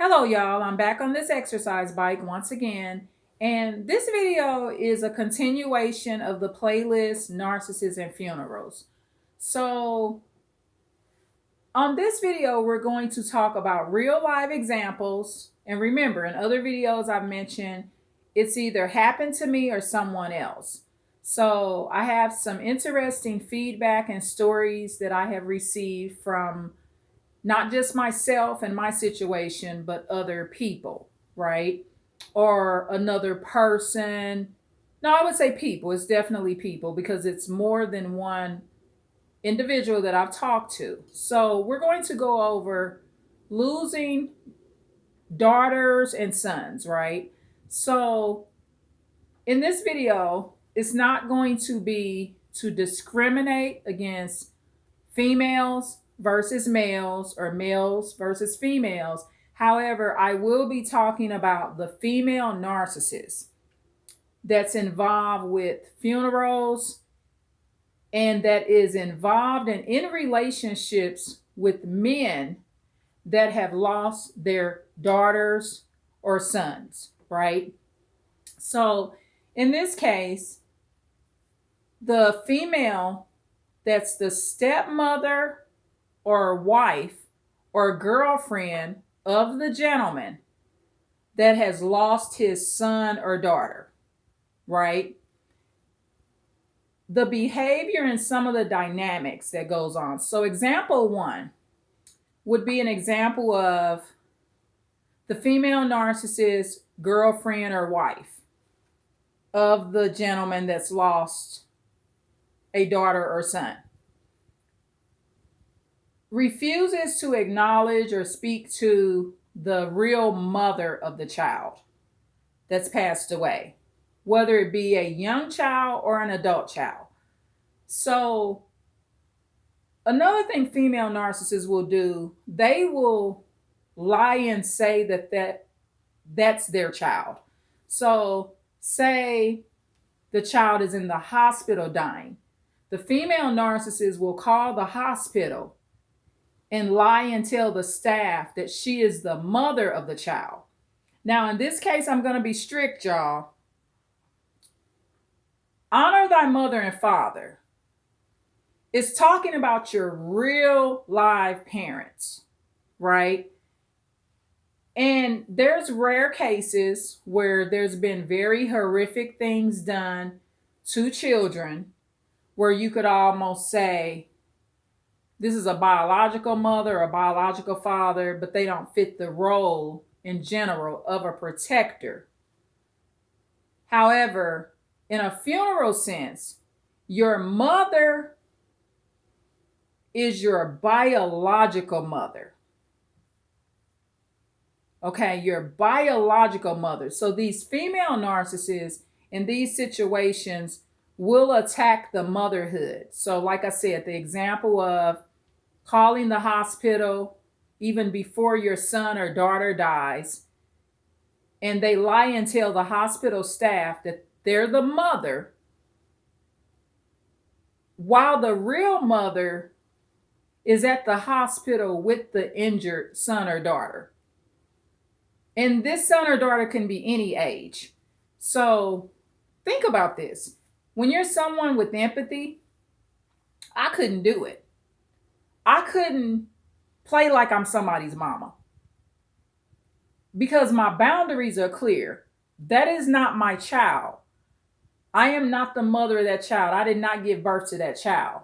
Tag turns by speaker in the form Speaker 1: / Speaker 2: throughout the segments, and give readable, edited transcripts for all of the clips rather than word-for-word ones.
Speaker 1: Hello, y'all. I'm back on this exercise bike once again. And this video is a continuation of the playlist Narcissists and Funerals. So, on this video, we're going to talk about real life examples. And remember, in other videos I've mentioned, it's either happened to me or someone else. So, I have some interesting feedback and stories that I have received from not just myself and my situation, but other people, right? Or another person. No, I would say people. It's definitely people because it's more than one individual that I've talked to. So we're going to go over losing daughters and sons, right? So in this video, it's not going to be to discriminate against females versus males or males versus females. However, I will be talking about the female narcissist that's involved with funerals and that is involved and in relationships with men that have lost their daughters or sons, right? So in this case, the female that's the stepmother or wife or girlfriend of the gentleman that has lost his son or daughter, right? The behavior and some of the dynamics that goes on. So example one would be an example of the female narcissist girlfriend or wife of the gentleman that's lost a daughter or son. Refuses to acknowledge or speak to the real mother of the child that's passed away, whether it be a young child or an adult child. So, another thing female narcissists will do, they will lie and say that's their child. So, say the child is in the hospital dying. The female narcissist will call the hospital and lie and tell the staff that she is the mother of the child. Now, in this case, I'm going to be strict, y'all. Honor thy mother and father. It's talking about your real live parents, right? And there's rare cases where there's been very horrific things done to children where you could almost say, this is a biological mother or a biological father, but they don't fit the role in general of a protector. However, in a funeral sense, your mother is your biological mother. Okay, your biological mother. So these female narcissists in these situations will attack the motherhood. So like I said, the example of calling the hospital even before your son or daughter dies, and they lie and tell the hospital staff that they're the mother, while the real mother is at the hospital with the injured son or daughter. And this son or daughter can be any age. So think about this. When you're someone with empathy, I couldn't do it. I couldn't play like I'm somebody's mama because my boundaries are clear. That is not my child. I am not the mother of that child. I did not give birth to that child.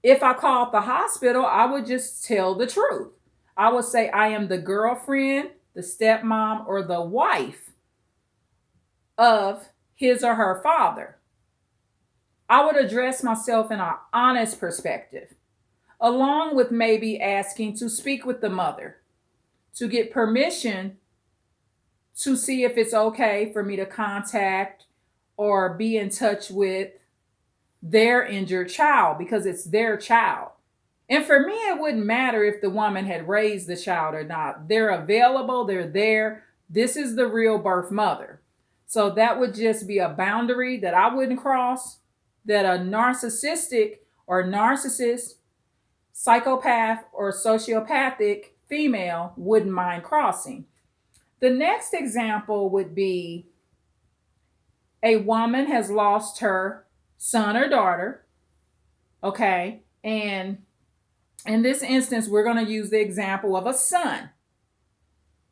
Speaker 1: If I called the hospital, I would just tell the truth. I would say I am the girlfriend, the stepmom, or the wife of his or her father. I would address myself in an honest perspective, along with maybe asking to speak with the mother to get permission to see if it's okay for me to contact or be in touch with their injured child because it's their child. And for me, it wouldn't matter if the woman had raised the child or not. They're available, they're there. This is the real birth mother. So that would just be a boundary that I wouldn't cross, that a narcissistic or narcissist, psychopath, or sociopathic female wouldn't mind crossing. The next example would be a woman has lost her son or daughter, okay? And in this instance, we're going to use the example of a son,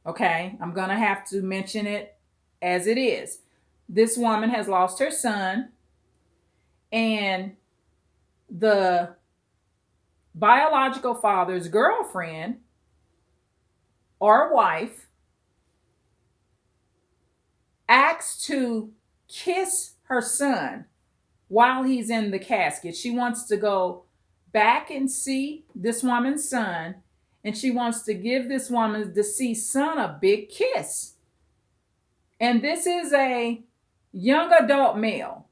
Speaker 1: okay? I'm going to have to mention it as it is. This woman has lost her son, and the biological father's girlfriend or wife asks to kiss her son while he's in the casket. She wants to go back and see this woman's son, and she wants to give this woman's deceased son a big kiss. And this is a young adult male.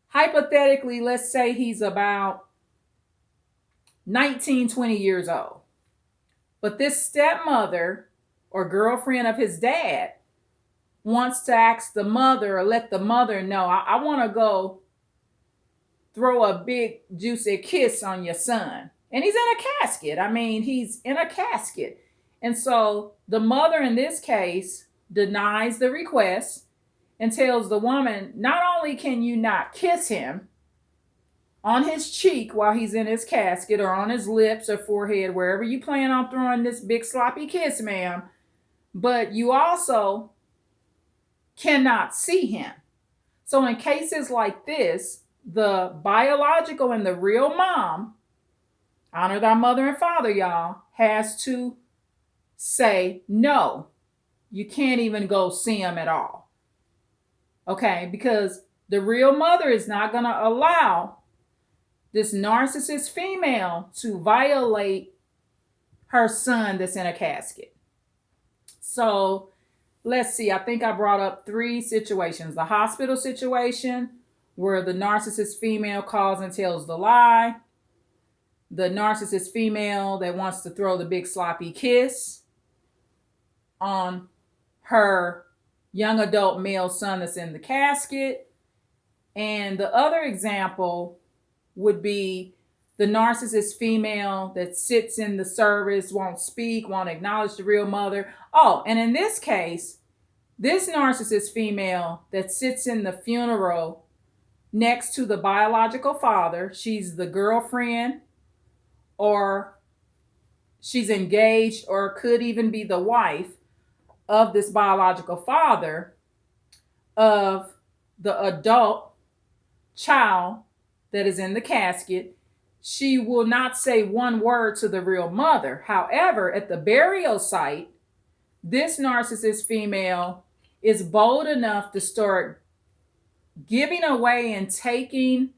Speaker 1: Hypothetically, let's say he's about 19, 20 years old. But this stepmother or girlfriend of his dad wants to ask the mother or let the mother know, I want to go throw a big juicy kiss on your son. And he's in a casket. I mean, he's in a casket. And so the mother in this case denies the request and tells the woman, not only can you not kiss him on his cheek while he's in his casket, or on his lips or forehead, wherever you plan on throwing this big sloppy kiss, ma'am, but you also cannot see him. So in cases like this, the biological and the real mom, honor thy mother and father, y'all, has to say, no, you can't even go see him at all. Okay, because the real mother is not going to allow this narcissist female to violate her son that's in a casket. So let's see, I think I brought up 3 situations. The hospital situation, where the narcissist female calls and tells the lie. The narcissist female that wants to throw the big sloppy kiss on her young adult male son that's in the casket. And the other example would be the narcissist female that sits in the service, won't speak, won't acknowledge the real mother. Oh, and in this case, this narcissist female that sits in the funeral next to the biological father, she's the girlfriend, or she's engaged, or could even be the wife of this biological father of the adult child that is in the casket. She will not say one word to the real mother. However, at the burial site, this narcissist female is bold enough to start giving away and taking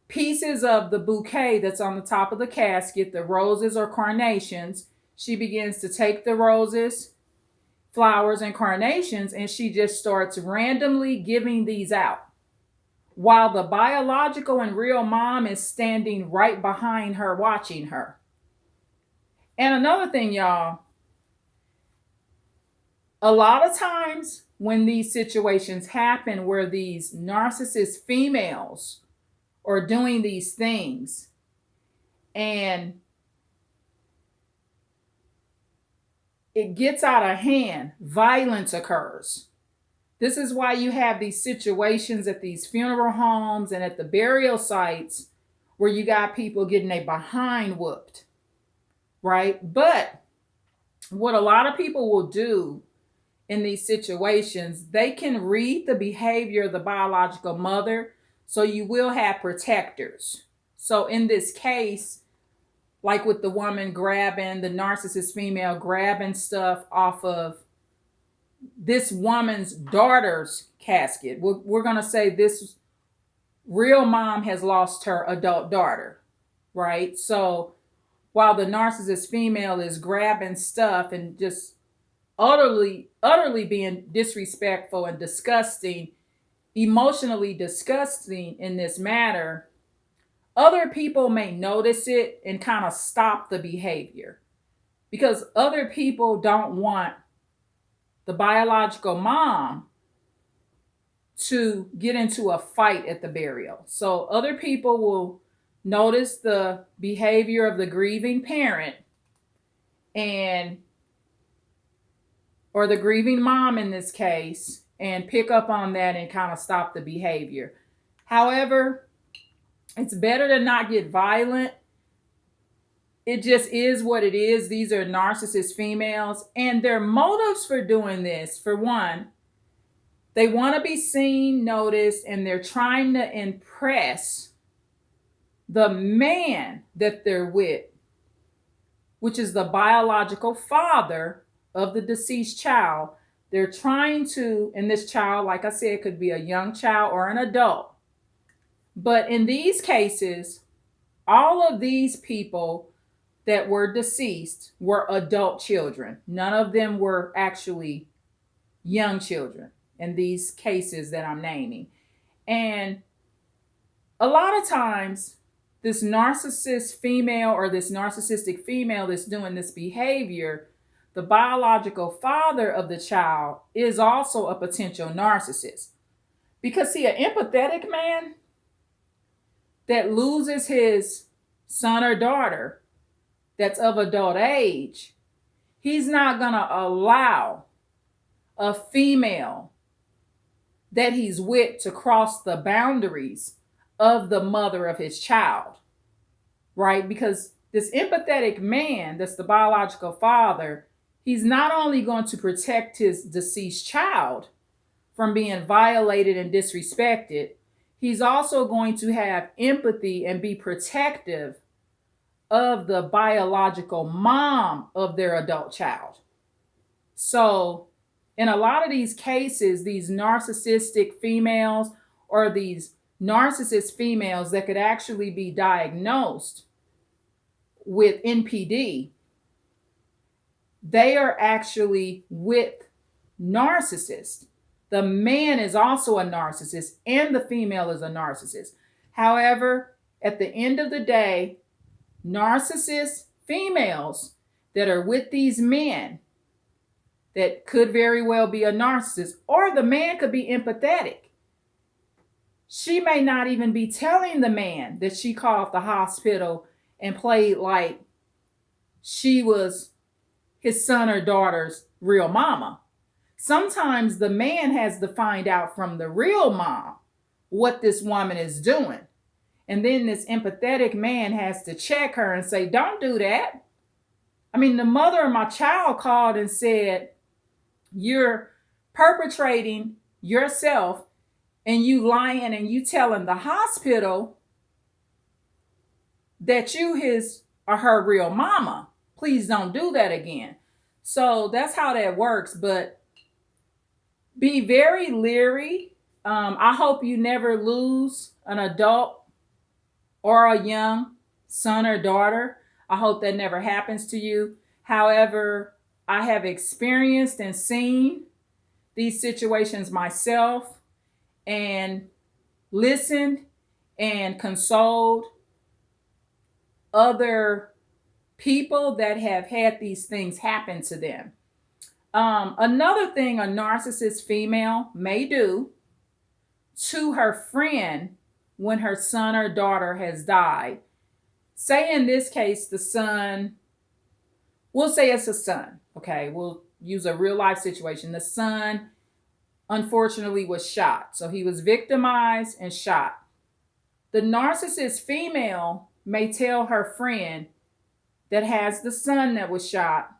Speaker 1: pieces of the bouquet that's on the top of the casket, the roses or carnations. She begins to take the roses, flowers, and carnations, and she just starts randomly giving these out, while the biological and real mom is standing right behind her watching her. And another thing, y'all, a lot of times when these situations happen where these narcissist females are doing these things and it gets out of hand, violence occurs. This is why you have these situations at these funeral homes and at the burial sites where you got people getting their behind whooped, right? But what a lot of people will do in these situations, they can read the behavior of the biological mother, so you will have protectors. So in this case, like with the woman grabbing, the narcissist female grabbing stuff off of this woman's daughter's casket. We're going to say this real mom has lost her adult daughter, right? So while the narcissist female is grabbing stuff and just utterly being disrespectful and disgusting, emotionally disgusting in this matter, other people may notice it and kind of stop the behavior, because other people don't want the biological mom to get into a fight at the burial. So other people will notice the behavior of the grieving parent and or the grieving mom in this case, and pick up on that and kind of stop the behavior. However, it's better to not get violent. It just is what it is. These are narcissist females, and their motives for doing this, for one, they want to be seen, noticed, and they're trying to impress the man that they're with, which is the biological father of the deceased child. They're trying to, and this child, like I said, could be a young child or an adult. But in these cases, all of these people that were deceased were adult children. None of them were actually young children in these cases that I'm naming. And a lot of times, this narcissist female or this narcissistic female that's doing this behavior, the biological father of the child is also a potential narcissist. Because, see, an empathetic man that loses his son or daughter that's of adult age, he's not going to allow a female that he's with to cross the boundaries of the mother of his child, right? Because this empathetic man, that's the biological father, he's not only going to protect his deceased child from being violated and disrespected, he's also going to have empathy and be protective of the biological mom of their adult child. So in a lot of these cases, these narcissistic females or these narcissist females that could actually be diagnosed with NPD, they are actually with narcissists. The man is also a narcissist and the female is a narcissist. However, at the end of the day, narcissist females that are with these men that could very well be a narcissist, or the man could be empathetic. She may not even be telling the man that she called the hospital and played like she was his son or daughter's real mama. Sometimes the man has to find out from the real mom what this woman is doing. And then this empathetic man has to check her and say, don't do that. I mean, the mother of my child called and said, you're perpetrating yourself and you lying and you telling the hospital that you his or her real mama. Please don't do that again. So that's how that works. But be very leery. I hope you never lose an adult or a young son or daughter. I hope that never happens to you. However, I have experienced and seen these situations myself and listened and consoled other people that have had these things happen to them. Another thing a narcissist female may do to her friend when her son or daughter has died. Say in this case, the son, we'll say it's a son, okay? We'll use a real life situation. The son, unfortunately, was shot. So he was victimized and shot. The narcissist female may tell her friend that has the son that was shot,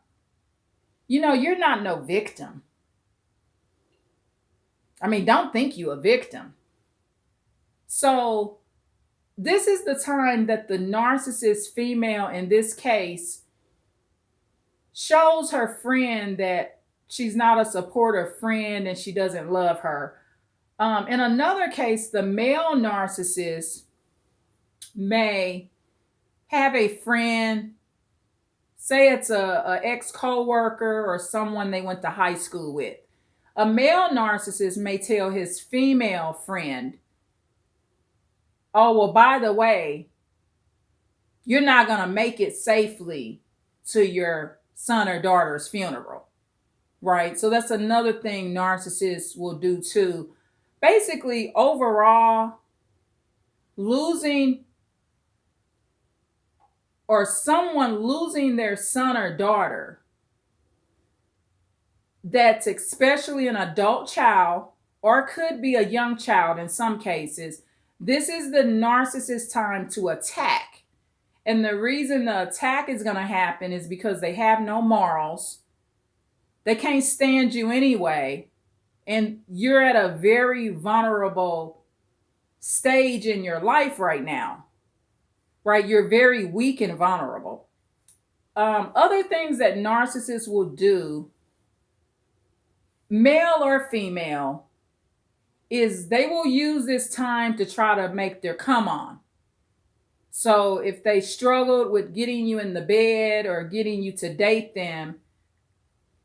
Speaker 1: you know, you're not no victim. I mean, don't think you a victim. So this is the time that the narcissist female in this case shows her friend that she's not a supportive friend and she doesn't love her. In another case, the male narcissist may have a friend, say it's a ex-coworker or someone they went to high school with. A male narcissist may tell his female friend, oh, well, by the way, you're not going to make it safely to your son or daughter's funeral, right? So that's another thing narcissists will do too. Basically, overall, losing or someone losing their son or daughter, that's especially an adult child or could be a young child in some cases, this is the narcissist time to attack. And the reason the attack is going to happen is because they have no morals. They can't stand you anyway. And you're at a very vulnerable stage in your life right now, right? You're very weak and vulnerable. Other things that narcissists will do, male or female, is they will use this time to try to make their come on. So if they struggled with getting you in the bed or getting you to date them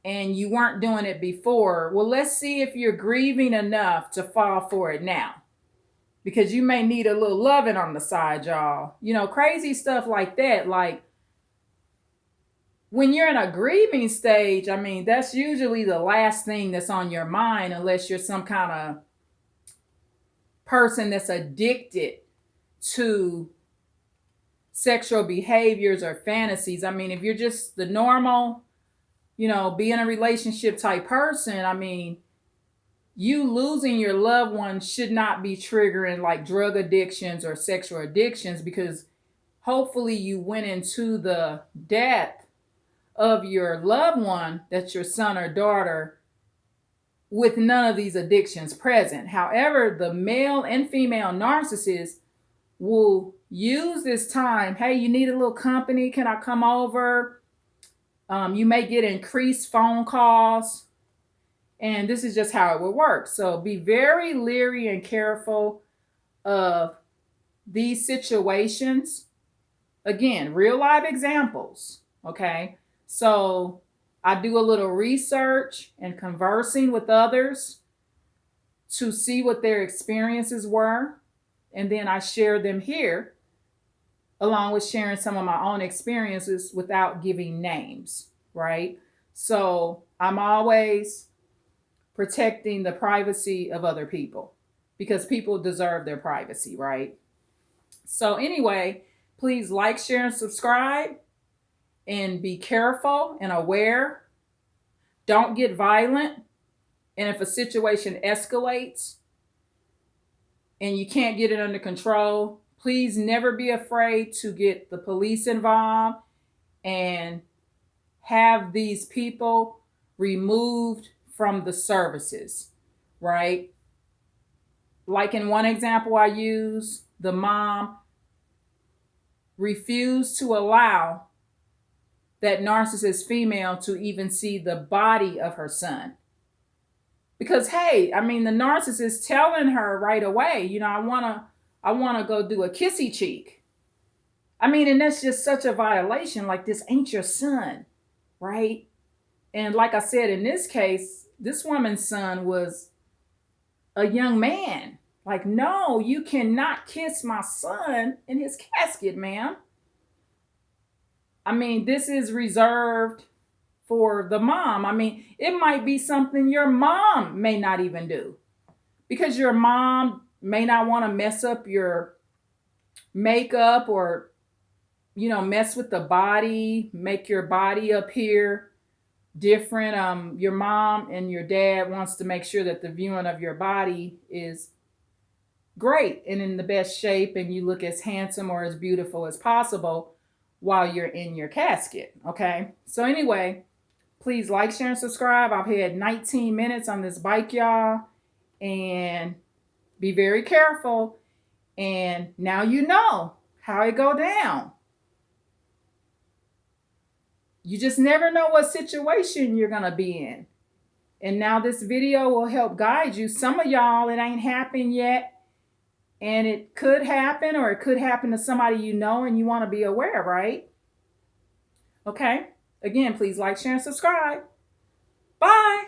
Speaker 1: and you weren't doing it before, well, let's see if you're grieving enough to fall for it now. Because you may need a little loving on the side, y'all. You know, crazy stuff like that. Like when you're in a grieving stage, I mean, that's usually the last thing that's on your mind unless you're some kind of person that's addicted to sexual behaviors or fantasies. I mean, if you're just the normal, you know, be in a relationship type person, I mean, you losing your loved one should not be triggering like drug addictions or sexual addictions, because hopefully you went into the death of your loved one, that's your son or daughter, with none of these addictions present. However, the male and female narcissists will use this time. Hey, you need a little company? Can I come over? You may get increased phone calls. And this is just how it will work. So be very leery and careful of these situations. Again, real live examples. Okay. So I do a little research and conversing with others to see what their experiences were. And then I share them here, along with sharing some of my own experiences without giving names, right? So I'm always protecting the privacy of other people because people deserve their privacy, right? So anyway, please like, share, and subscribe, and be careful and aware. Don't get violent. And if a situation escalates and you can't get it under control, please never be afraid to get the police involved and have these people removed from the services, right? Like in one example I use, the mom refused to allow that narcissist female to even see the body of her son. Because, hey, I mean, the narcissist telling her right away, you know, I want to go do a kissy cheek. I mean, and that's just such a violation. Like, this ain't your son, right? And like I said, in this case, this woman's son was a young man. Like, no, you cannot kiss my son in his casket, ma'am. I mean, this is reserved for the mom. I mean, it might be something your mom may not even do, because your mom may not want to mess up your makeup or, you know, mess with the body, make your body appear different. Your mom and your dad wants to make sure that the viewing of your body is great and in the best shape and you look as handsome or as beautiful as possible while you're in your casket. Okay. So anyway, please like, share, and subscribe. I've had 19 minutes on this bike, y'all, and be very careful. And now you know how it go down. You just never know what situation you're going to be in. And now this video will help guide you. Some of y'all, it ain't happened yet. And it could happen, or it could happen to somebody you know and you want to be aware, right? Okay. Again, please like, share, and subscribe. Bye.